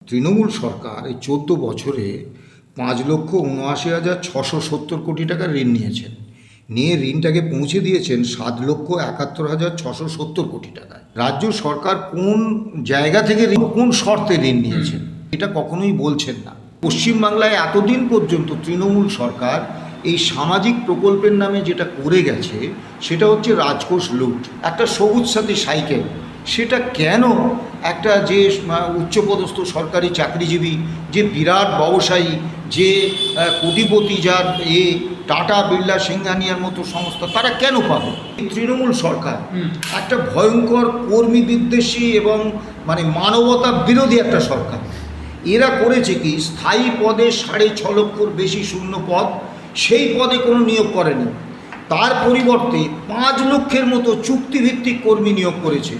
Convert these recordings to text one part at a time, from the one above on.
তৃণমূল সরকার এই 14 বছরে 5,79,670 কোটি টাকা ঋণ নিয়েছেন। নিয়ে ঋণটাকে পৌঁছে দিয়েছেন 7,71,670 কোটি টাকায়। রাজ্য সরকার কোন জায়গা থেকে কোন শর্তে ঋণ নিয়েছেন এটা কখনোই বলছেন না। পশ্চিমবাংলায় এতদিন পর্যন্ত তৃণমূল সরকার এই সামাজিক প্রকল্পের নামে যেটা করে গেছে সেটা হচ্ছে রাজকোষ লুট। একটা সবুজ সাথী সাইকেল, সেটা কেন একটা যে উচ্চপদস্থ সরকারি চাকরিজীবী, যে বিরাট ব্যবসায়ী, যে কোটিপতি, যার টাটা বিড়লা সিংহানিয়ার মতো সংস্থা, তারা কেন পাবে? তৃণমূল সরকার একটা ভয়ঙ্কর কর্মী বিদ্বেষী এবং মানবতা বিরোধী একটা সরকার। এরা করেছে কি, স্থায়ী পদে 6.5 লক্ষর বেশি শূন্য পদ, সেই পদে কোনো নিয়োগ করেনি। তার পরিবর্তে 5 লক্ষের মতো চুক্তিভিত্তিক কর্মী নিয়োগ করেছে,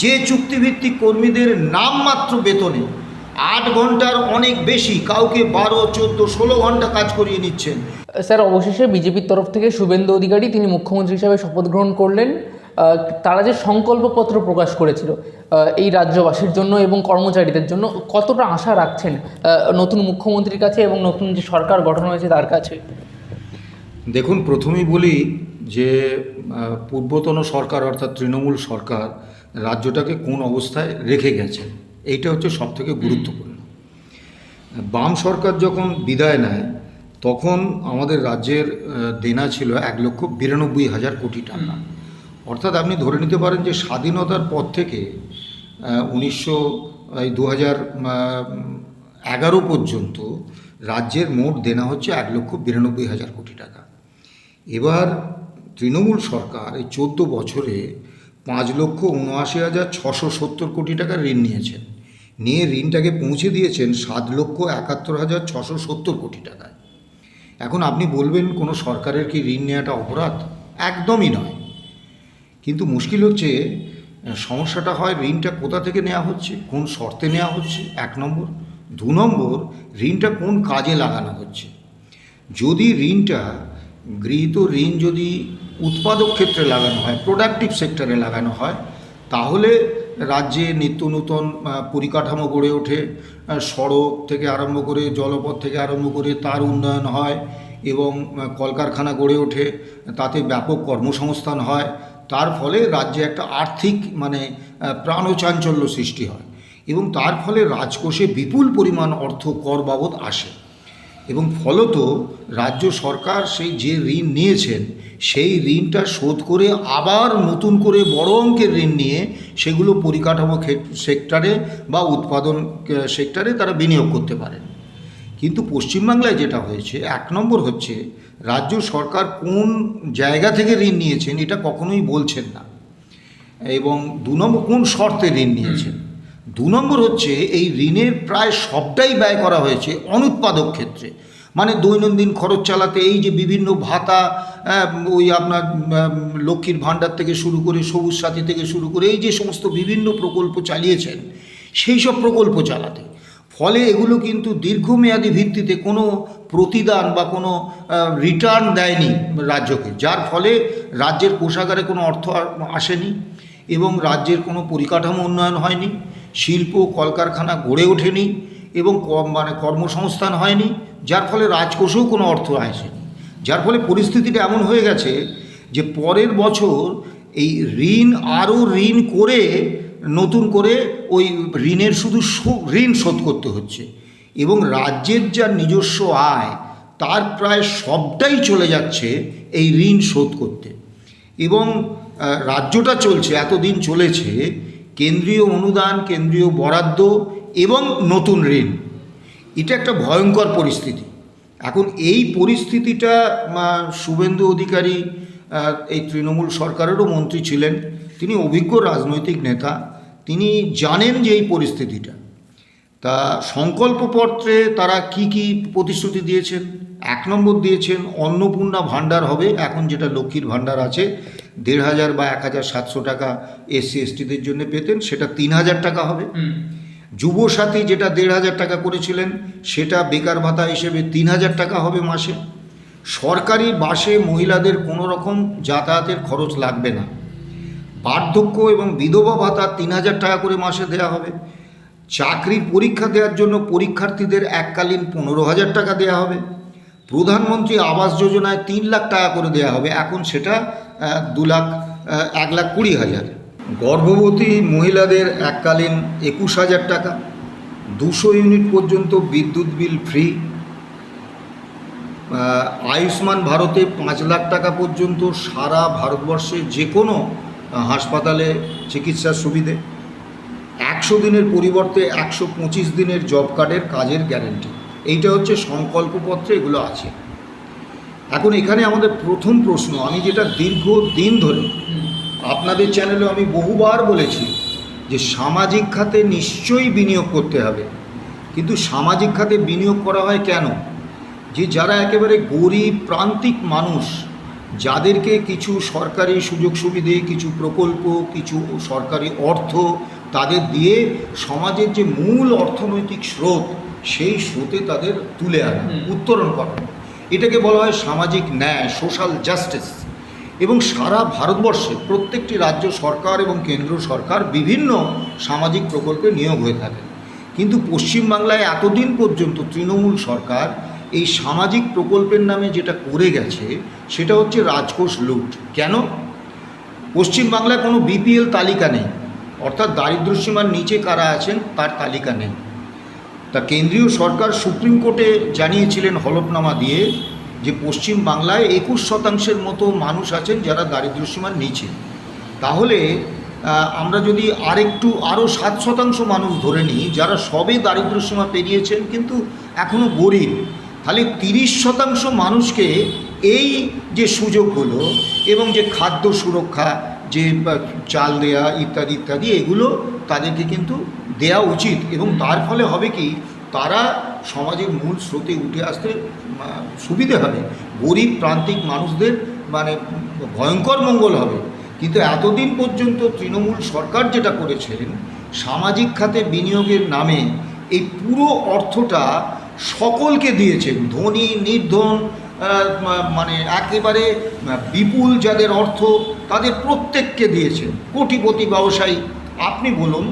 যে চুক্তিভিত্তিক কর্মীদের নামমাত্র বেতনে 8 ঘন্টার অনেক বেশি, কাউকে 12, 14, 16 ঘন্টা কাজ করিয়ে নিচ্ছেন। স্যার, অবশেষে বিজেপির তরফ থেকে শুভেন্দু অধিকারী তিনি মুখ্যমন্ত্রী হিসাবে শপথ গ্রহণ করলেন। তারা যে সংকল্পপত্র প্রকাশ করেছিল এই রাজ্যবাসীর জন্য এবং কর্মচারীদের জন্য, কতটা আশা রাখছেন নতুন মুখ্যমন্ত্রীর কাছে এবং নতুন যে সরকার গঠন হয়েছে তার কাছে? দেখুন, প্রথমেই বলি যে পূর্বতন সরকার অর্থাৎ তৃণমূল সরকার রাজ্যটাকে কোন অবস্থায় রেখে গেছে, এইটা হচ্ছে সবথেকে গুরুত্বপূর্ণ। বাম সরকার যখন বিদায় নেয় তখন আমাদের রাজ্যের দেনা ছিল 1,92,000 কোটি টাকা। অর্থাৎ আপনি ধরে নিতে পারেন যে স্বাধীনতার পর থেকে 2011 পর্যন্ত রাজ্যের মোট দেনা হচ্ছে 1,92,000 কোটি টাকা। এবার তৃণমূল সরকার এই 14 বছরে 5,79,670 কোটি টাকা ঋণ নিয়েছেন। নিয়ে ঋণটাকে পৌঁছে দিয়েছেন 7,71,670 কোটি টাকায়। এখন আপনি বলবেন, কোনো সরকারের কি ঋণ নেওয়াটা অপরাধ? একদমই নয়। কিন্তু মুশকিল হচ্ছে, সমস্যাটা হয় ঋণটা কোথা থেকে নেওয়া হচ্ছে, কোন শর্তে নেওয়া হচ্ছে, 1 নম্বর। 2 নম্বর, ঋণটা কোন কাজে লাগানো হচ্ছে। যদি ঋণটা, গৃহীত ঋণ যদি উৎপাদক ক্ষেত্রে লাগানো হয়, প্রোডাক্টিভ সেক্টরে লাগানো হয়, তাহলে রাজ্যে নিত্য নূতন পরিকাঠামো গড়ে ওঠে। সড়ক থেকে আরম্ভ করে, জলপথ থেকে আরম্ভ করে তার উন্নয়ন হয় এবং কলকারখানা গড়ে ওঠে, তাতে ব্যাপক কর্মসংস্থান হয়। তার ফলে রাজ্যে একটা আর্থিক প্রাণচাঞ্চল্য সৃষ্টি হয় এবং তার ফলে রাজকোষে বিপুল পরিমাণ অর্থ কর বাবদ আসে এবং ফলত রাজ্য সরকার সেই যে ঋণ নিয়েছেন সেই ঋণটা শোধ করে আবার নতুন করে বড় অঙ্কের ঋণ নিয়ে সেগুলো পরিকাঠামো সেক্টরে বা উৎপাদন সেক্টরে তারা বিনিয়োগ করতে পারেন। কিন্তু পশ্চিমবাংলায় যেটা হয়েছে, 1 নম্বর হচ্ছে রাজ্য সরকার কোন জায়গা থেকে ঋণ নিয়েছেন এটা কখনোই বলছেন না, এবং 2 নম্বর কোন শর্তে ঋণ নিয়েছেন। 2 নম্বর হচ্ছে এই ঋণের প্রায় সবটাই ব্যয় করা হয়েছে অনুৎপাদক ক্ষেত্রে, দৈনন্দিন খরচ চালাতে। এই যে বিভিন্ন ভাতা, ওই আপনার লক্ষ্মীর ভাণ্ডার থেকে শুরু করে, সবুজ সাথী থেকে শুরু করে, এই যে সমস্ত বিভিন্ন প্রকল্প চালিয়েছেন, সেই সব প্রকল্প চালাতে। ফলে এগুলো কিন্তু দীর্ঘমেয়াদী ভিত্তিতে কোনো প্রতিদান বা কোনো রিটার্ন দেয়নি রাজ্যকে, যার ফলে রাজ্যের কোষাগারে কোনো অর্থ আসেনি এবং রাজ্যের কোনো পরিকাঠামো উন্নয়ন হয়নি, শিল্প কলকারখানা গড়ে ওঠেনি এবং কর্মসংস্থান হয়নি, যার ফলে রাজকোষেও কোনো অর্থ আসেনি। যার ফলে পরিস্থিতিটা এমন হয়ে গেছে যে পরের বছর এই আরও ঋণ করে নতুন করে ওই ঋণের শুধু ঋণ শোধ করতে হচ্ছে এবং রাজ্যের যা নিজস্ব আয় তার প্রায় সবটাই চলে যাচ্ছে এই ঋণ শোধ করতে। এবং রাজ্যটা চলছে, এতদিন চলেছে কেন্দ্রীয় অনুদান, কেন্দ্রীয় বরাদ্দ এবং নতুন ঋণ। এটা একটা ভয়ঙ্কর পরিস্থিতি। এখন এই পরিস্থিতিটা শুভেন্দু অধিকারী এই তৃণমূল সরকারেরও মন্ত্রী ছিলেন, তিনি অভিজ্ঞ রাজনৈতিক নেতা, তিনি জানেন যে এই পরিস্থিতিটা। তা সংকল্পপত্রে তারা কি কি প্রতিশ্রুতি দিয়েছেন? 1 নম্বর দিয়েছেন অন্নপূর্ণা ভাণ্ডার হবে। এখন যেটা লক্ষ্মীর ভাণ্ডার আছে 1,500 বা 1,700 টাকা SC STদের জন্য পেতেন, সেটা 3,000 টাকা হবে। যুবসাথী যেটা 1,500 টাকা করেছিলেন সেটা বেকার ভাতা হিসেবে 3,000 টাকা হবে মাসে। সরকারি বাসে মহিলাদের কোনো রকম যাতায়াতের খরচ লাগবে না। বার্ধক্য এবং বিধবা ভাতা 3,000 টাকা করে মাসে দেওয়া হবে। চাকরির পরীক্ষা দেওয়ার জন্য পরীক্ষার্থীদের এককালীন 15,000 টাকা দেওয়া হবে। প্রধানমন্ত্রী আবাস যোজনায় 3 লাখ টাকা করে দেওয়া হবে, এখন সেটা 1,20,000। গর্ভবতী মহিলাদের এককালীন 21,000 টাকা। 200 ইউনিট পর্যন্ত বিদ্যুৎ বিল ফ্রি। আয়ুষ্মান ভারতে 5 লাখ টাকা পর্যন্ত সারা ভারতবর্ষে যে কোনো হাসপাতালে চিকিৎসার সুবিধে। 100 দিনের পরিবর্তে 125 দিনের জব কার্ডের কাজের গ্যারেন্টি। এইটা হচ্ছে সংকল্পপত্রে এগুলো আছে। এখন এখানে আমাদের প্রথম প্রশ্ন, আমি যেটা দীর্ঘদিন ধরে আপনাদের চ্যানেলে আমি বহুবার বলেছি যে সামাজিক খাতে নিশ্চয়ই বিনিয়োগ করতে হবে, কিন্তু সামাজিক খাতে বিনিয়োগ করা হয় কেন? যে যারা একেবারে গরিব প্রান্তিক মানুষ, যাদেরকে কিছু সরকারি সুযোগ সুবিধে, কিছু প্রকল্প, কিছু সরকারি অর্থ তাদের দিয়ে সমাজের যে মূল অর্থনৈতিক স্রোত, সেই স্রোতে তাদের তুলে আনা, উত্তরণ করা, এটাকে বলা হয় সামাজিক ন্যায়, সোশ্যাল জাস্টিস। এবং সারা ভারতবর্ষে প্রত্যেকটি রাজ্য সরকার এবং কেন্দ্র সরকার বিভিন্ন সামাজিক প্রকল্পে নিয়োগ হয়ে থাকে, কিন্তু পশ্চিমবাংলায় এতদিন পর্যন্ত তৃণমূল সরকার এই সামাজিক প্রকল্পের নামে যেটা করে গেছে সেটা হচ্ছে রাজকোষ লুট। কেন? পশ্চিমবাংলায় কোনো বিপিএল তালিকা নেই, অর্থাৎ দারিদ্র্যসীমার নিচে কারা আছেন তার তালিকা নেই। তা কেন্দ্রীয় সরকার সুপ্রিম কোর্টে জানিয়েছিলেন হলফনামা দিয়ে যে পশ্চিমবাংলায় 21% মতো মানুষ আছেন যারা দারিদ্র্যসীমার নিচে। তাহলে আমরা যদি আরও 7% মানুষ ধরে নিই যারা সবে দারিদ্র্যসীমা পেরিয়েছেন কিন্তু এখনও গরিব, তাহলে 30% মানুষকে এই যে সুযোগগুলো এবং যে খাদ্য সুরক্ষা, যে চাল দেয়া ইত্যাদি ইত্যাদি, এগুলো তাদেরকে কিন্তু দেয়া উচিত। এবং তার ফলে হবে কি, তারা সমাজের মূল স্রোতে উঠে আসতে সুবিধে হবে, গরিব প্রান্তিক মানুষদের মানে ভয়ঙ্কর মঙ্গল হবে। কিন্তু এতদিন পর্যন্ত তৃণমূল সরকার যেটা করেছিলেন, সামাজিক খাতে বিনিয়োগের নামে এই পুরো অর্থটা সকলকে দিয়েছেন, ধনী নির্ধন, মানে একেবারে বিপুল যাদের অর্থ তাদের প্রত্যেককে দিয়েছেন। কোটিপতি ব্যবসায়ী, আপনি বলুন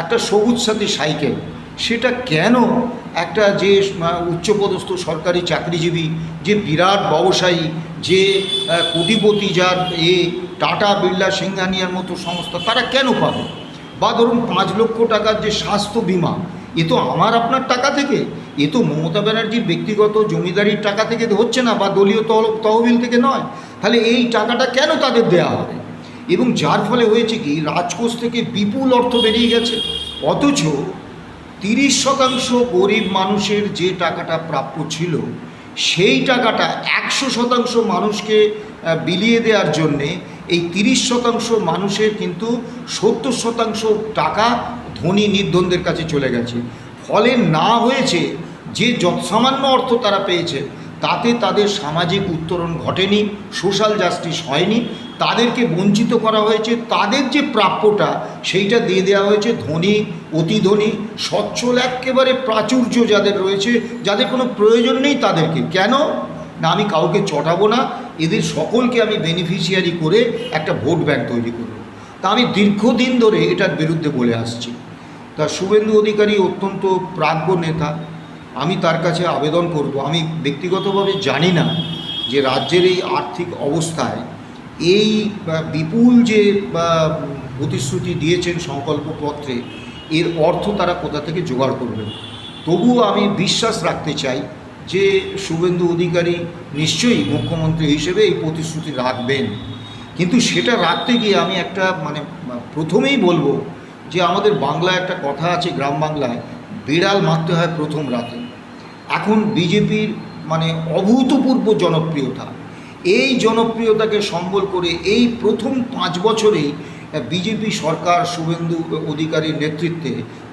একটা সবুজ সাথী সাইকেল, সেটা কেন একটা যে উচ্চপদস্থ সরকারি চাকরিজীবী, যে বিরাট ব্যবসায়ী, যে কোটিপতি, যার টাটা বিড়লা সিংহানিয়ার মতো সংস্থা, তারা কেন পাবে? বা ধরুন 5 লক্ষ টাকার যে স্বাস্থ্য বিমা, এ তো আমার আপনার টাকা থেকে, এ তো মমতা ব্যানার্জির ব্যক্তিগত জমিদারির টাকা থেকে হচ্ছে না, বা দলীয় তহবিল থেকে নয়। তাহলে এই টাকাটা কেন তাদের দেয়া হবে? এবং যার ফলে হয়েছে কি, রাজকোষ থেকে বিপুল অর্থ বেরিয়ে গেছে, অথচ 30% গরিব মানুষের যে টাকাটা প্রাপ্য ছিল, সেই টাকাটা 100% মানুষকে বিলিয়ে দেওয়ার জন্যে এই 30% মানুষের কিন্তু 70% টাকা ধনী নির্ধনদের কাছে চলে গেছে। ফলে না হয়েছে যে যৎসামান্য অর্থ তারা পেয়েছে তাতে তাদের সামাজিক উত্তরণ ঘটেনি, সোশ্যাল জাস্টিস হয়নি, তাদেরকে বঞ্চিত করা হয়েছে। তাদের যে প্রাপ্যটা সেইটা দিয়ে দেওয়া হয়েছে ধনী, অতি ধনী, সচ্ছল একেবারে প্রাচুর্য যাদের রয়েছে, যাদের কোনো প্রয়োজন নেই তাদেরকে। কেন না, আমি কাউকে চটাবো না, এদের সকলকে আমি বেনিফিশিয়ারি করে একটা ভোট ব্যাংক তৈরি করব। তা আমি দীর্ঘদিন ধরে এটার বিরুদ্ধে বলে আসছি। তা শুভেন্দু অধিকারী অত্যন্ত প্রাজ্ঞ নেতা, আমি তার কাছে আবেদন করব। আমি ব্যক্তিগতভাবে জানি না যে রাজ্যের এই আর্থিক অবস্থায় এই বিপুল যে প্রতিশ্রুতি দিয়েছেন সংকল্পপত্রে, এর অর্থ তারা কোথা থেকে জোগাড় করবেন। তবুও আমি বিশ্বাস রাখতে চাই যে শুভেন্দু অধিকারী নিশ্চয়ই মুখ্যমন্ত্রী হিসেবে এই প্রতিশ্রুতি রাখবেন। কিন্তু সেটা রাখতে গিয়ে আমি একটা প্রথমেই বলবো যে আমাদের বাংলায় একটা কথা আছে, গ্রাম বাংলায়, বিড়াল মারতে হয় প্রথম রাতে। এখন বিজেপির অভূতপূর্ব জনপ্রিয়তা, এই জনপ্রিয়তাকে সম্বল করে এই প্রথম 5 বছরেই বিজেপি সরকার শুভেন্দু অধিকারীর নেতৃত্বে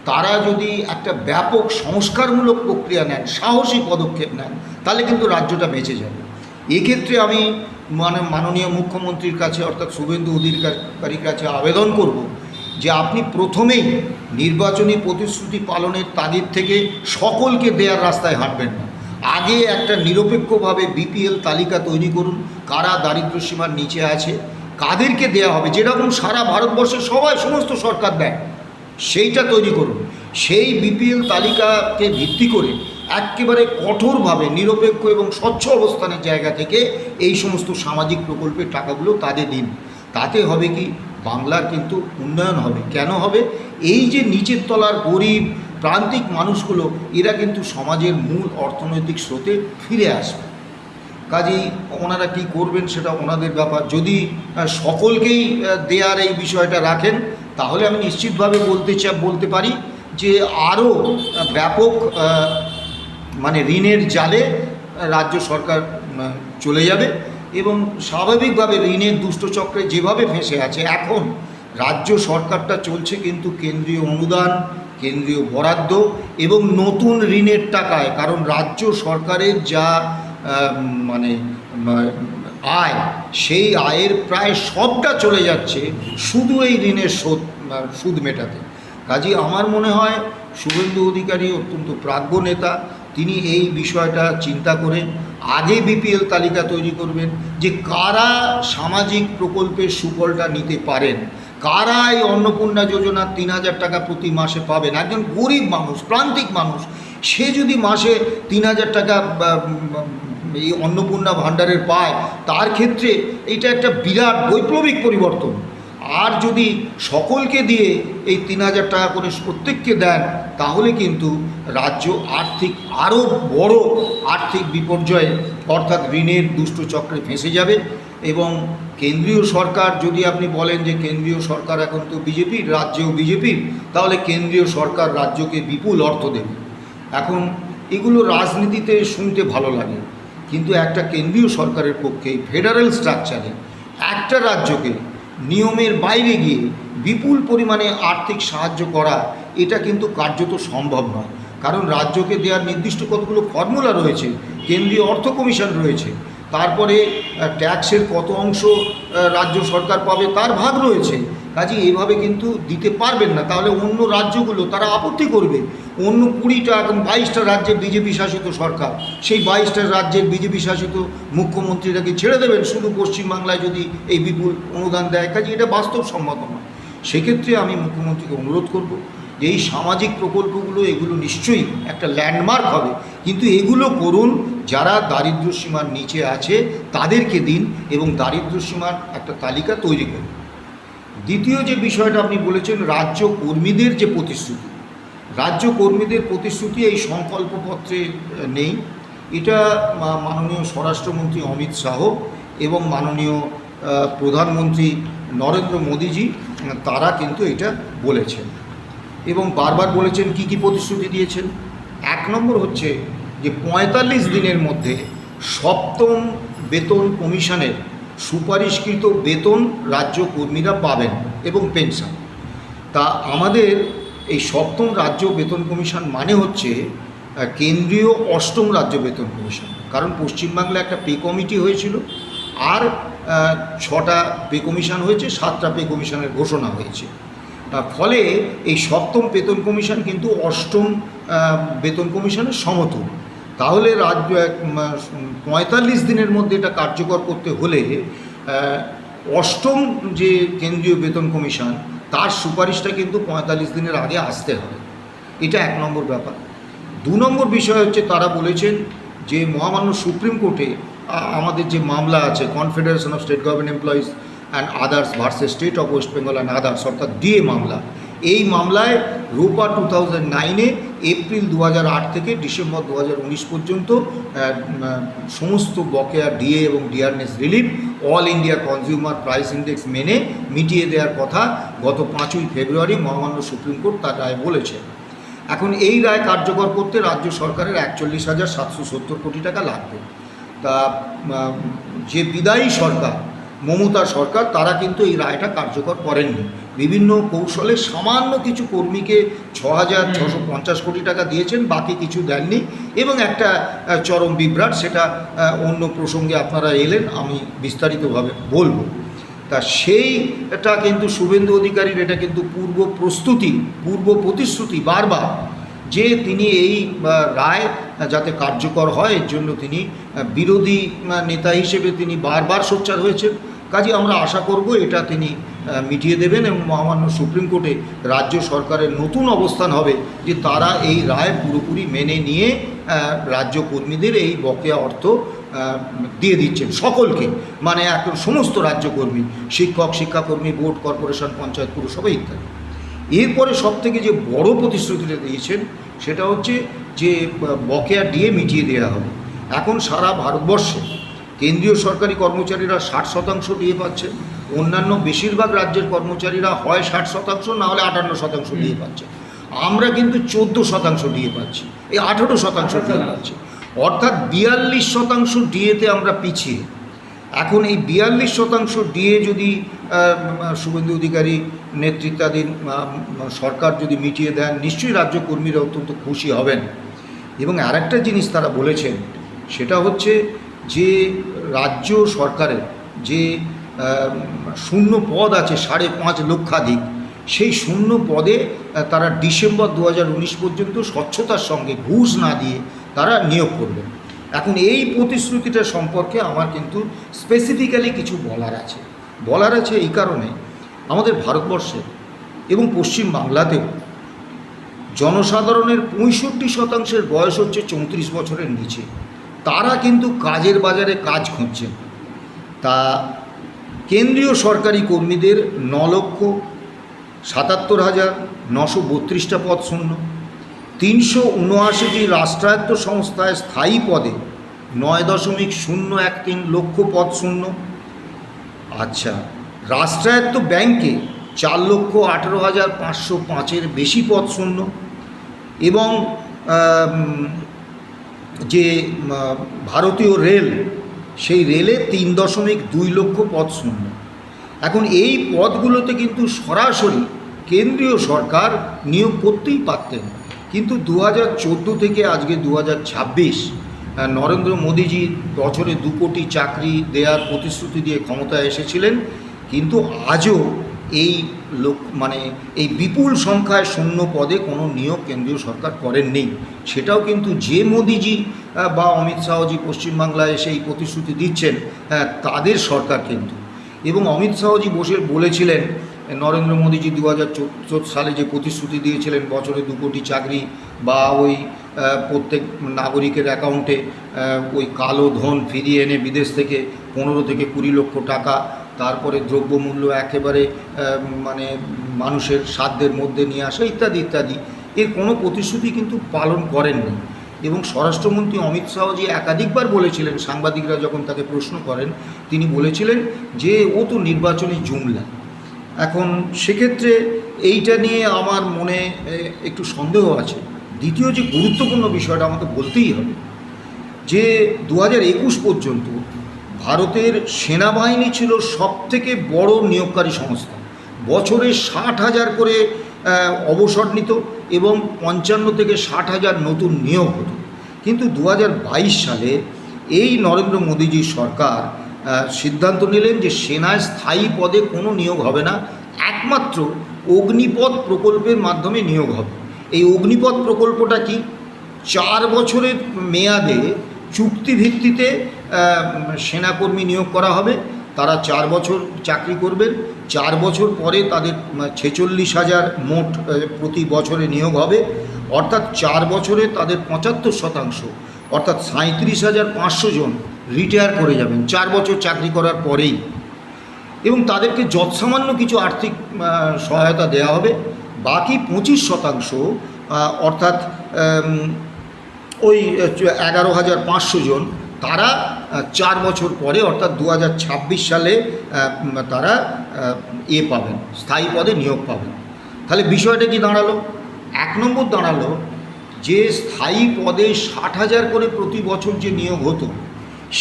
তারা যদি একটা ব্যাপক সংস্কারমূলক প্রক্রিয়া নেন, সাহসী পদক্ষেপ নেন, তাহলে কিন্তু রাজ্যটা বেঁচে যাবে। এক্ষেত্রে আমি মাননীয় মুখ্যমন্ত্রীর কাছে অর্থাৎ শুভেন্দু অধিকারীর কাছে আবেদন করব যে আপনি প্রথমেই নির্বাচনী প্রতিশ্রুতি পালনের তাগিদ থেকে সকলকে দেওয়ার রাস্তায় হাঁটবেন না, আগে একটা নিরপেক্ষভাবে বিপিএল তালিকা তৈরি করুন, কারা দারিদ্র্যসীমার নিচে আছে, কাদেরকে দেয়া হবে, যেরকম সারা ভারতবর্ষের সমস্ত সরকার দেয়, সেইটা তৈরি করুন। সেই বিপিএল তালিকাকে ভিত্তি করে একেবারে কঠোরভাবে নিরপেক্ষ এবং স্বচ্ছ অবস্থানের জায়গা থেকে এই সমস্ত সামাজিক প্রকল্পের টাকাগুলো তাদের দিন। তাতে হবে কি, বাংলার কিন্তু উন্নয়ন হবে। কেন হবে? এই যে নিচের তলার গরিব প্রান্তিক মানুষগুলো, এরা কিন্তু সমাজের মূল অর্থনৈতিক স্রোতে ফিরে আসবে। কাজেই ওনারা কী করবেন সেটা ওনাদের ব্যাপার। যদি সকলকেই দেয়ার এই বিষয়টা রাখেন, তাহলে আমি নিশ্চিতভাবে বলতে পারি যে আরও ব্যাপক মানে ঋণের জালে রাজ্য সরকার চলে যাবে এবং স্বাভাবিকভাবে ঋণের দুষ্টচক্রে যেভাবে ফেঁসে আছে এখন রাজ্য সরকারটা চলছে কিন্তু কেন্দ্রীয় অনুদান, কেন্দ্রীয় বরাদ্দ এবং নতুন ঋণের টাকায়। কারণ রাজ্য সরকারের যা মানে আয়, সেই আয়ের প্রায় সবটা চলে যাচ্ছে শুধু এই ঋণের সুদ মেটাতে। কাজেই আমার মনে হয় শুভেন্দু অধিকারী অত্যন্ত প্রাজ্ঞ নেতা। তিনি এই বিষয়টা চিন্তা করে আগে বিপিএল তালিকা তৈরি করবেন যে কারা সামাজিক প্রকল্পের সুফলটা নিতে পারেন, কারা এই অন্নপূর্ণা যোজনা ৩,০০০ টাকা প্রতি মাসে পাবেন। একজন গরিব মানুষ, প্রান্তিক মানুষ, সে যদি মাসে ৩,০০০ টাকা এই অন্নপূর্ণা ভাণ্ডারের পায়, তার ক্ষেত্রে এটা একটা বিরাট বৈপ্লবিক পরিবর্তন। আর যদি সকলকে দিয়ে এই ৩,০০০ টাকা করে প্রত্যেককে দেন, তাহলে কিন্তু রাজ্য আরও বড় আর্থিক বিপর্যয়ে অর্থাৎ ঋণের দুষ্টচক্রে ফেঁসে যাবে। এবং কেন্দ্রীয় সরকার, যদি আপনি বলেন যে কেন্দ্রীয় সরকার এখন তো বিজেপির, রাজ্যেও বিজেপির, তাহলে কেন্দ্রীয় সরকার রাজ্যকে বিপুল অর্থ দেবে। এখন এগুলো রাজনীতিতে শুনতে ভালো লাগে, কিন্তু একটা কেন্দ্রীয় সরকারের পক্ষে ফেডারেল স্ট্রাকচারে একটা রাজ্যকে নিয়মের বাইরে গিয়ে বিপুল পরিমাণে আর্থিক সাহায্য করা, এটা কিন্তু কার্যত সম্ভব নয়। কারণ রাজ্যকে দেওয়ার নির্দিষ্ট কতগুলো ফর্মুলা রয়েছে, কেন্দ্রীয় অর্থ কমিশন রয়েছে, তারপরে ট্যাক্সের কত অংশ রাজ্য সরকার পাবে তার ভাগ রয়েছে। কাজে এইভাবে কিন্তু দিতে পারবেন না, তাহলে অন্য রাজ্যগুলো তারা আপত্তি করবে। অন্য 20টা এখন 22টা রাজ্যের বিজেপি শাসিত সরকার, সেই 22টা রাজ্যের বিজেপি শাসিত মুখ্যমন্ত্রীরাকে ছেড়ে দেবেন শুধু পশ্চিমবাংলায় যদি এই বিপুল অনুদান দেয়। কাজে এটা বাস্তবসম্মত নয়। সেক্ষেত্রে আমি মুখ্যমন্ত্রীকে অনুরোধ করব যে এই সামাজিক প্রকল্পগুলো, এগুলো নিশ্চয়ই একটা ল্যান্ডমার্ক হবে, কিন্তু এগুলো করুন যারা দারিদ্র্যসীমার নিচে আছে তাদেরকে দিন এবং দারিদ্র্যসীমার একটা তালিকা তৈরি করুন। দ্বিতীয় যে বিষয়টা আপনি বলেছেন, রাজ্য কর্মীদের যে প্রতিশ্রুতি, রাজ্য কর্মীদের প্রতিশ্রুতি এই সংকল্পপত্রে নেই। এটা মাননীয় স্বরাষ্ট্রমন্ত্রী অমিত শাহ এবং মাননীয় প্রধানমন্ত্রী নরেন্দ্র মোদীজি, তারা কিন্তু এটা বলেছেন এবং বারবার বলেছেন কি কি প্রতিশ্রুতি দিয়েছেন। 1 নম্বর হচ্ছে যে 45 দিনের মধ্যে 7ম বেতন কমিশনের সুপারিশকৃত বেতন রাজ্য কর্মীরা পাবেন এবং পেনশন। তা আমাদের এই 7ম রাজ্য বেতন কমিশন মানে হচ্ছে কেন্দ্রীয় 8ম রাজ্য বেতন কমিশন। কারণ পশ্চিমবাংলায় একটা পে কমিটি হয়েছিল, আর 6টা পে কমিশন হয়েছে, 7টা পে কমিশনের ঘোষণা হয়েছে। ফলে এই 7ম বেতন কমিশন কিন্তু 8ম বেতন কমিশনের সমতুল। তাহলে রাজ্য 45 দিনের মধ্যে এটা কার্যকর করতে হলে 8ম যে কেন্দ্রীয় বেতন কমিশন, তার সুপারিশটা কিন্তু 45 দিনের আগে আসতে হবে। এটা 1 নম্বর ব্যাপার। 2 নম্বর বিষয় হচ্ছে তারা বলেছেন যে মহামান্য সুপ্রিম কোর্টে আমাদের যে মামলা আছে, confederation of state government employees and others versus state of West Bengal and others, অর্থাৎ ডিএ মামলা, এই মামলায় রোপা 2009-এ এপ্রিল 2008 থেকে ডিসেম্বর 2019 পর্যন্ত সমস্ত বকেয়া ডিএ এবং dearness relief all India consumer price index মেনে মিটিয়ে দেওয়ার কথা গত 5ই ফেব্রুয়ারি মহামান্য সুপ্রিম কোর্ট তার রায় বলেছে। এখন এই রায় কার্যকর করতে রাজ্য সরকারের 41,770 কোটি টাকা লাগবে। তা যে বিদায়ী সরকার, মমতা সরকার, তারা কিন্তু এই রায়টা কার্যকর করেননি। বিভিন্ন কৌশলে সামান্য কিছু কর্মীকে 6,650 কোটি টাকা দিয়েছেন, বাকি কিছু দেননি। এবং একটা চরম বিভ্রাট, সেটা অন্য প্রসঙ্গে আপনারা এলেন, আমি বিস্তারিতভাবে বলবো। তা সেইটা কিন্তু শুভেন্দু অধিকারীর এটা কিন্তু পূর্ব প্রতিশ্রুতি বারবার, যে তিনি এই রায় যাতে কার্যকর হয় এর জন্য তিনি বিরোধী নেতা হিসেবে তিনি বারবার সোচ্চার হয়েছেন। কাজে আমরা আশা করব এটা তিনি মিটিয়ে দেবেন এবং মহামান্য সুপ্রিম কোর্টে রাজ্য সরকারের নতুন অবস্থান হবে যে তারা এই রায় পুরোপুরি মেনে নিয়ে রাজ্য কর্মীদের এই বকেয়া অর্থ দিয়ে দিচ্ছেন সকলকে, মানে এখন সমস্ত রাজ্যকর্মী, শিক্ষক, শিক্ষাকর্মী, বোর্ড, কর্পোরেশন, পঞ্চায়েত, পুরসভা ইত্যাদি। এরপরে সবথেকে যে বড় প্রতিশ্রুতিটা দিয়েছেন সেটা হচ্ছে যে বকেয়া ডিএ মিটিয়ে দেওয়া হবে। এখন সারা ভারতবর্ষে কেন্দ্রীয় সরকারি কর্মচারীরা 60% ডিএ পাচ্ছে, অন্যান্য বেশিরভাগ রাজ্যের কর্মচারীরা হয় 60% না হলে 58% ডিএ পাচ্ছে। আমরা কিন্তু 14% ডিএ পাচ্ছি, এই 18% ডিএ পাচ্ছি, অর্থাৎ 42% ডিএতে আমরা পিছিয়ে। এখন এই 42% ডিএ যদি শুভেন্দু অধিকারী নেতৃত্বাধীন সরকার যদি মিটিয়ে দেন, নিশ্চয়ই রাজ্য কর্মীরা অত্যন্ত খুশি হবেন। এবং আরেকটা জিনিস তারা বলেছেন সেটা হচ্ছে যে রাজ্য সরকারের যে শূন্য পদ আছে 5.5 লক্ষাধিক, সেই শূন্য পদে তারা ডিসেম্বর 2019 পর্যন্ত স্বচ্ছতার সঙ্গে ঘুষ না দিয়ে তারা নিয়োগ করবেন। এখন এই প্রতিশ্রুতিটা সম্পর্কে আমার কিন্তু স্পেসিফিক্যালি কিছু বলার আছে এই কারণে, আমাদের ভারতবর্ষে এবং পশ্চিম বাংলাতেও জনসাধারণের 65% বয়স হচ্ছে 34 বছরের নিচে। তারা কিন্তু কাজের বাজারে কাজ খুঁজছেন। তা কেন্দ্রীয় সরকারি কর্মীদের 9,77,932টা পদ শূন্য, 379টি রাষ্ট্রায়ত্ত সংস্থায় স্থায়ী পদে 9.013 লক্ষ পদ শূন্য। আচ্ছা, রাষ্ট্রায়ত্ত ব্যাংকে 4,18,505-এর বেশি পদ শূন্য, এবং যে ভারতীয় রেল, সেই রেলে 3.2 লক্ষ পদ শূন্য। এখন এই পদগুলোতে কিন্তু সরাসরি কেন্দ্রীয় সরকার নিয়োগ করতেই পারতেন, কিন্তু 2014 থেকে আজকে 2026 নরেন্দ্র মোদীজি বছরে 2 কোটি চাকরি দেওয়ার প্রতিশ্রুতি দিয়ে ক্ষমতায় এসেছিলেন, কিন্তু আজও এই এই বিপুল সংখ্যায় শূন্য পদে কোনো নিয়োগ কেন্দ্রীয় সরকার করেননি। সেটাও কিন্তু যে মোদিজি বা অমিত শাহজি পশ্চিমবাংলায় এসে এই প্রতিশ্রুতি দিচ্ছেন তাদের সরকার কিন্তু। এবং অমিত শাহজি বলেছিলেন, নরেন্দ্র মোদীজি 2014 সালে যে প্রতিশ্রুতি দিয়েছিলেন বছরে 2 কোটি চাকরি, বা ওই প্রত্যেক নাগরিকের অ্যাকাউন্টে ওই কালো ধন ফিরিয়ে এনে বিদেশ থেকে 15 থেকে 20 লক্ষ টাকা, তারপরে দ্রব্যমূল্য একেবারে মানুষের সাধ্যের মধ্যে নিয়ে আসা ইত্যাদি ইত্যাদি, এর কোনো প্রতিশ্রুতি কিন্তু পালন করেননি। এবং স্বরাষ্ট্রমন্ত্রী অমিত শাহজি একাধিকবার বলেছিলেন, সাংবাদিকরা যখন তাকে প্রশ্ন করেন তিনি বলেছিলেন যে ও তো নির্বাচনী জুমলা। এখন সেক্ষেত্রে এইটা নিয়ে আমার মনে একটু সন্দেহ আছে। দ্বিতীয় যে গুরুত্বপূর্ণ বিষয়টা আমাকে বলতেই হবে যে 2021 পর্যন্ত ভারতের সেনাবাহিনী ছিল সবথেকে বড় নিয়োগকারী সংস্থা। বছরে 60,000 করে অবসর নিত এবং 55 থেকে 60,000 নতুন নিয়োগ হতো। কিন্তু 2022 সালে এই নরেন্দ্র মোদীজির সরকার সিদ্ধান্ত নিলেন যে সেনায় স্থায়ী পদে কোনো নিয়োগ হবে না, একমাত্র অগ্নিপথ প্রকল্পের মাধ্যমে নিয়োগ হবে। এই অগ্নিপথ প্রকল্পটা কি? 4 বছরের মেয়াদে চুক্তিভিত্তিতে সেনাকর্মী নিয়োগ করা হবে। তারা 4 বছর চাকরি করবেন, 4 বছর পরে তাদের 46,000 মোট প্রতি বছরে নিয়োগ হবে, অর্থাৎ 4 বছরে তাদের 75%, অর্থাৎ 37,500 জন রিটায়ার করে যাবেন 4 বছর চাকরি করার পরেই। এবং তাদেরকে যৎসামান্য কিছু আর্থিক সহায়তা দেওয়া হবে। বাকি 25%, অর্থাৎ ওই 11,500 জন, তারা 4 বছর পরে অর্থাৎ 2026 সালে তারা পাবেন, স্থায়ী পদে নিয়োগ পাবেন। তাহলে বিষয়টা কি দাঁড়ালো? 1 নম্বর দাঁড়ালো যে স্থায়ী পদে 60,000 করে প্রতি বছর যে নিয়োগ হতো,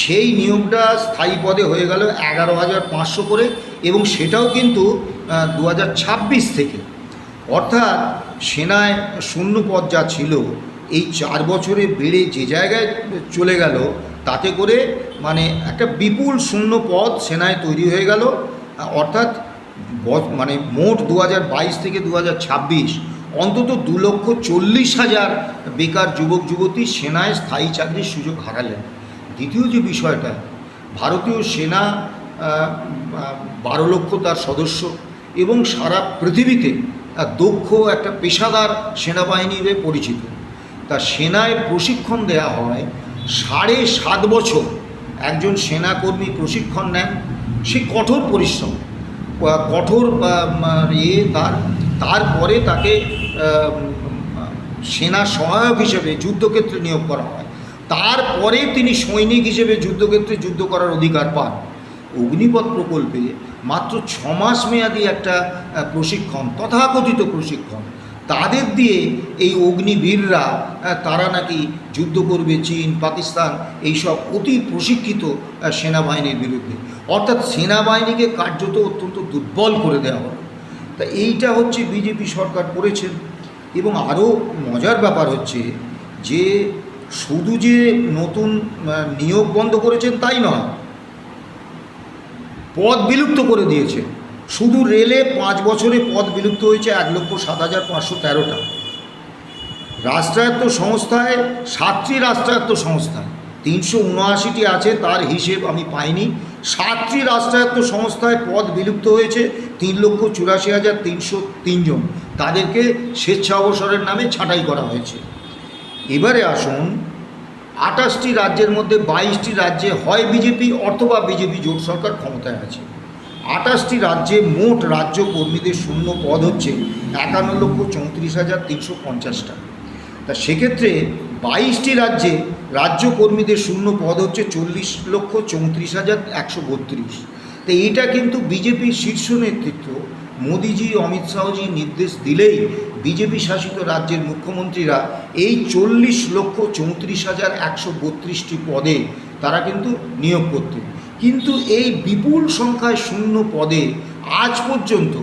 সেই নিয়োগটা স্থায়ী পদে হয়ে গেল 11,500 করে, এবং সেটাও কিন্তু 2026 থেকে। অর্থাৎ সেনায় শূন্য পদ যা ছিল এই 4 বছরে বেড়ে যে জায়গায় চলে গেল, তাতে করে একটা বিপুল শূন্য পদ সেনায় তৈরি হয়ে গেল। অর্থাৎ মোট 2022 থেকে 2026 অন্তত 2,40,000 বেকার যুবক যুবতী সেনায় স্থায়ী চাকরির সুযোগ হারালেন। দ্বিতীয় যে বিষয়টা, ভারতীয় সেনা 12 লক্ষ তার সদস্য, এবং সারা পৃথিবীতে দক্ষ একটা পেশাদার সেনাবাহিনী হয়ে পরিচিত। তা সেনায় প্রশিক্ষণ দেয়া হয় 7.5 বছর একজন সেনাকর্মী প্রশিক্ষণ নেন। সে কঠোর পরিশ্রম, কঠোর তারপরে তাকে সেনা সহায়ক হিসেবে যুদ্ধক্ষেত্রে নিয়োগ করা হয়। তারপরে তিনি সৈনিক হিসেবে যুদ্ধক্ষেত্রে যুদ্ধ করার অধিকার পান। অগ্নিপথ প্রকল্পে মাত্র 6 মাস মেয়াদী একটা প্রশিক্ষণ, তথাকথিত প্রশিক্ষণ, তাদের দিয়ে এই অগ্নিবীররা তারা নাকি যুদ্ধ করবে চীন, পাকিস্তান এইসব অতি প্রশিক্ষিত সেনাবাহিনীর বিরুদ্ধে। অর্থাৎ সেনাবাহিনীকে কার্যত অত্যন্ত দুর্বল করে দেওয়া হলো। তা এইটা হচ্ছে বিজেপি সরকার করেছেন। এবং আরও মজার ব্যাপার হচ্ছে যে শুধু যে নতুন নিয়োগ বন্ধ করেছেন তাই নয়, পদ বিলুপ্ত করে দিয়েছে। শুধু রেলে 5 বছরে পদ বিলুপ্ত হয়েছে 1,07,513টা। রাষ্ট্রায়ত্ত সংস্থায় 7টি রাষ্ট্রায়ত্ত সংস্থায় 379টি আছে, তার হিসেব আমি পাইনি। 7টি রাষ্ট্রায়ত্ত সংস্থায় পদ বিলুপ্ত হয়েছে 3,84,303 জন। তাদেরকে স্বেচ্ছা অবসরের নামে ছাঁটাই করা হয়েছে। এবারে আসুন, 28টি রাজ্যের মধ্যে 22টি রাজ্যে হয় বিজেপি অথবা বিজেপি জোট সরকার ক্ষমতায় আছে। 28টি রাজ্যে মোট রাজ্য কর্মীদের শূন্য পদ হচ্ছে 51,34,350টা। তা সেক্ষেত্রে 22টি রাজ্যে রাজ্য কর্মীদের শূন্য পদ হচ্ছে 40,34,132। তো এইটা কিন্তু বিজেপির শীর্ষ নেতৃত্ব মোদিজি, অমিত শাহজি নির্দেশ দিলেই বিজেপি শাসিত রাজ্যের মুখ্যমন্ত্রীরা এই 40,34,132টি পদে তারা কিন্তু নিয়োগ করতেন। কিন্তু এই বিপুল সংখ্যায় শূন্য পদে আজ পর্যন্ত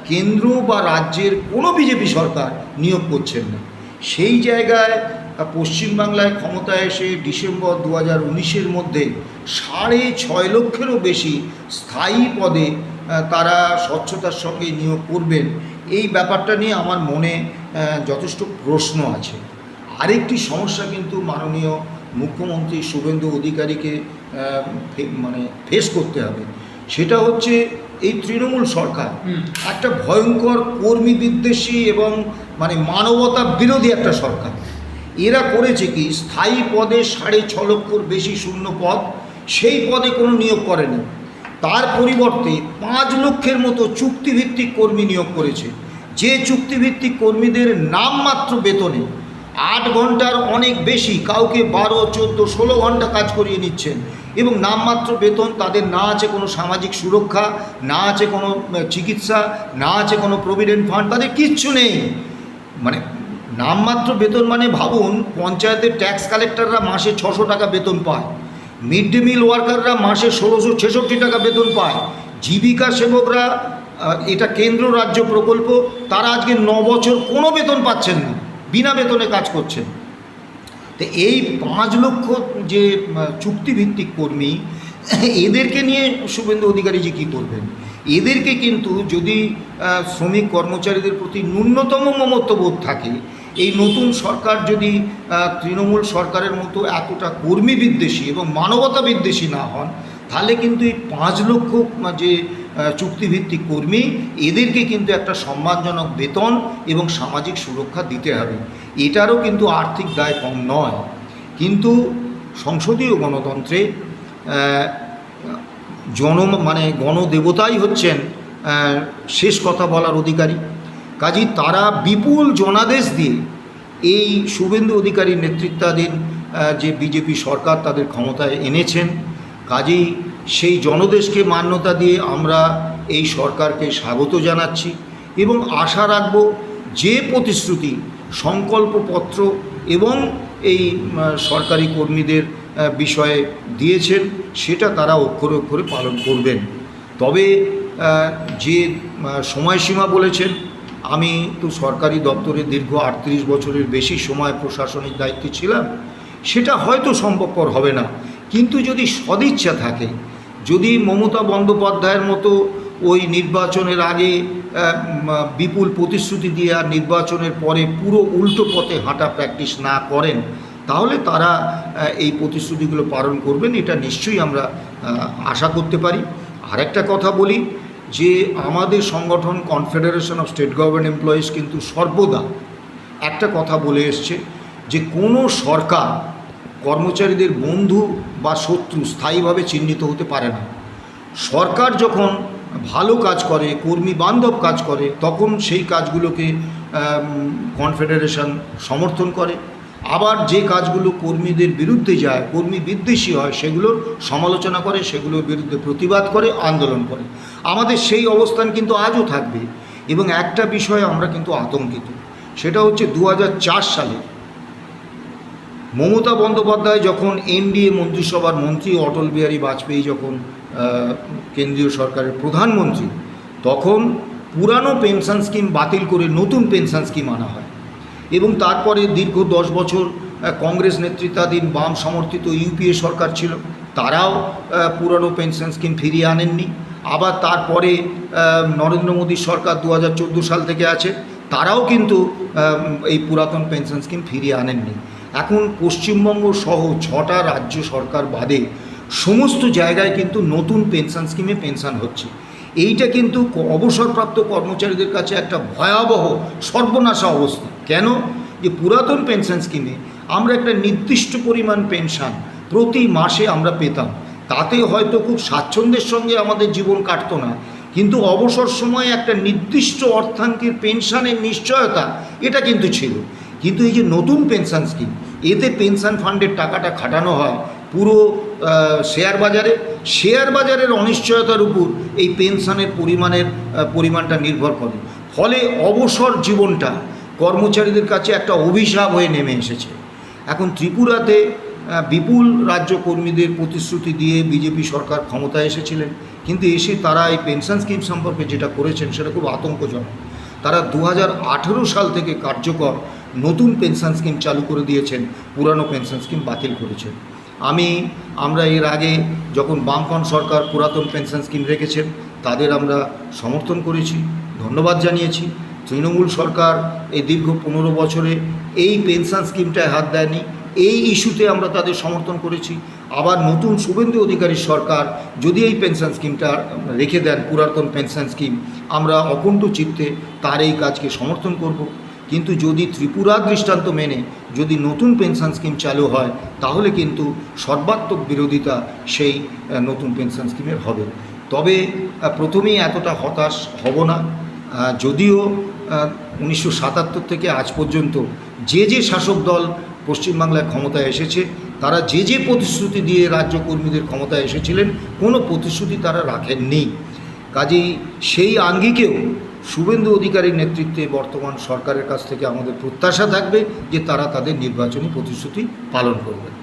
কেন্দ্র বা রাজ্যের কোনো বিজেপি সরকার নিয়োগ করছেন না। সেই জায়গায় পশ্চিমবাংলায় ক্ষমতায় এসে ডিসেম্বর 2019-এর মধ্যে 6.5 লক্ষেরও বেশি স্থায়ী পদে তারা স্বচ্ছতার সঙ্গে নিয়োগ করবেন, এই ব্যাপারটা নিয়ে আমার মনে যথেষ্ট প্রশ্ন আছে। আরেকটি সমস্যা কিন্তু মাননীয় মুখ্যমন্ত্রী শুভেন্দু অধিকারীকে ফেস করতে হবে। সেটা হচ্ছে এই তৃণমূল সরকার একটা ভয়ঙ্কর কর্মী বিদ্বেষী এবং মানবতা বিরোধী একটা সরকার। এরা করেছে কি, স্থায়ী পদে 6.5 লক্ষর বেশি শূন্য পদ, সেই পদে কোনো নিয়োগ করেনি। তার পরিবর্তে 5 লক্ষের মতো চুক্তিভিত্তিক কর্মী নিয়োগ করেছে, যে চুক্তিভিত্তিক কর্মীদের নামমাত্র বেতনে 8 ঘন্টার অনেক বেশি, কাউকে 12, 14, 16 ঘন্টা কাজ করিয়ে নিচ্ছেন এবং নামমাত্র বেতন। তাদের না আছে কোনো সামাজিক সুরক্ষা, না আছে কোনো চিকিৎসা, না আছে কোনো প্রভিডেন্ট ফান্ড, তাদের কিচ্ছু নেই। নামমাত্র বেতন ভাবুন, পঞ্চায়েতের ট্যাক্স কালেক্টররা মাসে 600 টাকা বেতন পায়, মিড ডে মিল ওয়ার্কাররা মাসে 1666 টাকা বেতন পায়, জীবিকা সেবকরা, এটা কেন্দ্র রাজ্য প্রকল্প, তারা আজকে 9 বছর কোনো বেতন পাচ্ছেন না, বিনা বেতনে কাজ করছেন। তো এই 5 লক্ষ যে চুক্তিভিত্তিক কর্মী, এদেরকে নিয়ে শুভেন্দু অধিকারীজি কী করবেন? এদেরকে কিন্তু যদি শ্রমিক কর্মচারীদের প্রতি ন্যূনতম মমত্ববোধ থাকে, এই নতুন সরকার যদি তৃণমূল সরকারের মতো এতটা কর্মী বিদ্বেষী এবং মানবতা বিদ্বেষী না হন, তাহলে কিন্তু এই 5 লক্ষ যে চুক্তিভিত্তিক কর্মী, এদেরকে কিন্তু একটা সম্মানজনক বেতন এবং সামাজিক সুরক্ষা দিতে হবে। এটারও কিন্তু আর্থিক দায় কম নয়। কিন্তু সংসদীয় গণতন্ত্রে গণদেবতাই হচ্ছেন শেষ কথা বলার অধিকারী। কাজেই তারা বিপুল জনাদেশ দিয়ে এই শুভেন্দু অধিকারীর নেতৃত্বাধীন যে বিজেপি সরকার তাদের ক্ষমতায় এনেছেন, কাজেই সেই জনদেশকে মান্যতা দিয়ে আমরা এই সরকারকে স্বাগত জানাচ্ছি এবং আশা রাখব যে প্রতিশ্রুতি, সংকল্পপত্র এবং এই সরকারি কর্মীদের বিষয়ে দিয়েছেন সেটা তারা অক্ষরে অক্ষরে পালন করবেন। তবে যে সময়সীমা বলেছেন, আমি তো সরকারি দপ্তরে দীর্ঘ 38 বছরের বেশি সময় প্রশাসনিক দায়িত্বে ছিলাম, সেটা হয়তো সম্ভবপর হবে না। কিন্তু যদি সদিচ্ছা থাকে, যদি মমতা বন্দ্যোপাধ্যায়ের মতো ওই নির্বাচনের আগে বিপুল প্রতিশ্রুতি দিয়ে আর নির্বাচনের পরে পুরো উল্টো পথে হাঁটা প্র্যাকটিস না করেন, তাহলে তারা এই প্রতিশ্রুতিগুলো পালন করবেন, এটা নিশ্চয়ই আমরা আশা করতে পারি। আরেকটা কথা বলি যে আমাদের সংগঠন confederation of state government employees কিন্তু সর্বদা একটা কথা বলে এসছে যে কোনো সরকার কর্মচারীদের বন্ধু বা শত্রু স্থায়ীভাবে চিহ্নিত হতে পারে না। সরকার যখন ভালো কাজ করে, কর্মী বান্ধব কাজ করে, তখন সেই কাজগুলোকে কনফেডারেশন সমর্থন করে। আবার যে কাজগুলো কর্মীদের বিরুদ্ধে যায়, কর্মী বিদ্বেষী হয়, সেগুলোর সমালোচনা করে, সেগুলোর বিরুদ্ধে প্রতিবাদ করে, আন্দোলন করে। আমাদের সেই অবস্থান কিন্তু আজও থাকবে। এবং একটা বিষয়ে আমরা কিন্তু আতঙ্কিত, সেটা হচ্ছে 2004 সালে মমতা বন্দ্যোপাধ্যায় যখন এনডিএ মন্ত্রিসভার মন্ত্রী, অটল বিহারী বাজপেয়ী যখন কেন্দ্রীয় সরকারের প্রধানমন্ত্রী, তখন পুরানো পেনশন স্কিম বাতিল করে নতুন পেনশন স্কিম আনা হয়। এবং তারপরে দীর্ঘ 10 বছর কংগ্রেস নেতৃত্বাধীন বাম সমর্থিত ইউপিএ সরকার ছিল, তারাও পুরানো পেনশন স্কিম ফিরিয়ে আনেননি। আবার তারপরে নরেন্দ্র মোদী সরকার 2014 সাল থেকে আছে, তারাও কিন্তু এই পুরাতন পেনশন স্কিম ফিরিয়ে আনেননি। এখন পশ্চিমবঙ্গ সহ 6টা রাজ্য সরকার বাদে সমস্ত জায়গায় কিন্তু নতুন পেনশন স্কিমে পেনশন হচ্ছে। এইটা কিন্তু অবসরপ্রাপ্ত কর্মচারীদের কাছে একটা ভয়াবহ সর্বনাশা অবস্থা। কেন? যে পুরাতন পেনশন স্কিমে আমরা একটা নির্দিষ্ট পরিমাণ পেনশন প্রতি মাসে আমরা পেতাম, তাতে হয়তো খুব স্বাচ্ছন্দ্যের সঙ্গে আমাদের জীবন কাটতো না, কিন্তু অবসর সময়ে একটা নির্দিষ্ট অর্থাঙ্কের পেনশনের নিশ্চয়তা এটা কিন্তু ছিল। কিন্তু এই যে নতুন পেনশন স্কিম, এতে পেনশন ফান্ডের টাকাটা খাটানো হয় পুরো শেয়ার বাজারের অনিশ্চয়তার উপর এই পেনশনের পরিমাণটা নির্ভর করে। ফলে অবসর জীবনটা কর্মচারীদের কাছে একটা অভিশাপ হয়ে নেমে এসেছে। এখন ত্রিপুরাতে বিপুল রাজ্য কর্মীদের প্রতিশ্রুতি দিয়ে বিজেপি সরকার ক্ষমতায় এসেছিলেন, কিন্তু এসে তারা এই পেনশন স্কিম সম্পর্কে যেটা করেছেন সেটা খুব আতঙ্কজনক। তারা 2018 সাল থেকে কার্যকর নতুন পেনশন স্কিম চালু করে দিয়েছেন, পুরানো পেনশন স্কিম বাতিল করেছেন। আমরা এর আগে যখন বামফ্রন্ট সরকার পুরাতন পেনশন স্কিম রেখেছেন, তাদের আমরা সমর্থন করেছি, ধন্যবাদ জানিয়েছি। তৃণমূল সরকার এই দীর্ঘ 15 বছরে এই পেনশন স্কিমটায় হাত দেয়নি, এই ইস্যুতে আমরা তাদের সমর্থন করেছি। আবার নতুন শুভেন্দু অধিকারী সরকার যদি এই পেনশন স্কিমটা রেখে দেন, পুরাতন পেনশন স্কিম, আমরা অকুণ্ঠ চিত্তে তার এই কাজকে সমর্থন করব। কিন্তু যদি ত্রিপুরার দৃষ্টান্ত মেনে যদি নতুন পেনশন স্কিম চালু হয়, তাহলে কিন্তু সর্বাত্মক বিরোধিতা সেই নতুন পেনশন স্কিমের হবে। তবে প্রথমেই এতটা হতাশ হব না। যদিও 1977 থেকে আজ পর্যন্ত যে শাসক দল পশ্চিমবাংলায় ক্ষমতায় এসেছে, তারা যে প্রতিশ্রুতি দিয়ে রাজ্য কর্মীদের ক্ষমতায় এসেছিলেন, কোনো প্রতিশ্রুতি তারা রাখেননি। কাজেই সেই আঙ্গিকেও শুভেন্দু অধিকারীর নেতৃত্বে বর্তমান সরকারের কাছ থেকে আমাদের প্রত্যাশা থাকবে যে তারা তাদের নির্বাচনী প্রতিশ্রুতি পালন করবেন।